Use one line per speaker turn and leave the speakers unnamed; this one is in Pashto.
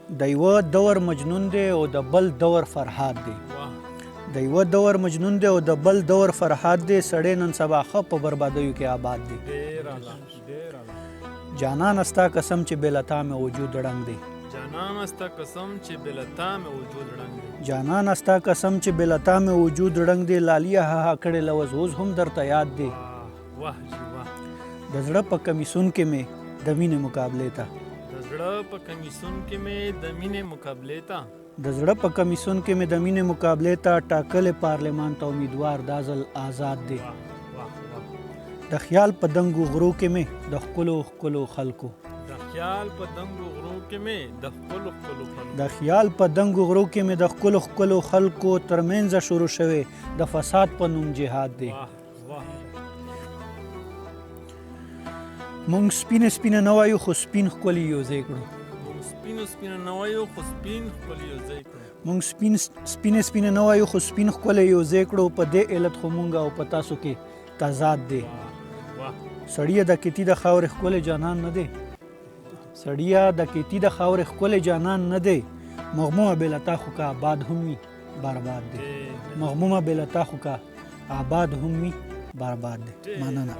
د یوه دور مجنون دی او د بل دور فرهاد دی. د یوه دور مجنون دی او د بل دور فرهاد دی. سړی نن سبا ښه په بربادیو کې آباد دی. جانان استا قسم چې بې له تا مې وجود ړنګ دی.
جانان استا قسم چې بې له تا مې وجود ړنګ دی.
جانان استا قسم چې بې له تا مې وجود ړنګ دی. لالیه ها کړې لوز اوس هم درته یاد دی.
واه جی واه.
د زړه په کمیسون کې مې د مینې مقابلې ته
د زړه په کمیسون کې مې د مینې مقابلې ته
د زړه په کمیسون کې مې د مینې مقابلې ته ټاکلې پارلمان ته امیدوار دا ځل آزاد دی. د خیال په دنګو غرو کې مې د ښکلو ښکلو خلکو
د خیال په دنګو غرو کې مې د ښکلو ښکلو خلکو
د خیال په دنګو غرو کې مې د ښکلو ښکلو خلکو ترمنځه شروع شوی د فساد په نوم جهاد دی. مونږ سپینه سپینه نه وایو خو سپین ښکلي یوځای کړو.
مونږ سپینه سپینه نه وایو خو سپین ښکلي یوځای کړو.
مونږ سپینه سپینه نه وایو خو سپین ښکلي یوځای کړو. په دې علت خو مونږ او په تاسو کې تضاد دی. سړیه د کیتی د خاورې ښکلی جانان نه دی. سړیه د کیتی د خاورې ښکلی جانان نه دی. مغمومه بې له تا خو که آباد هم وي برباد دی. مغمومه بې له تا خو که آباد هم وي برباد دی. مننه.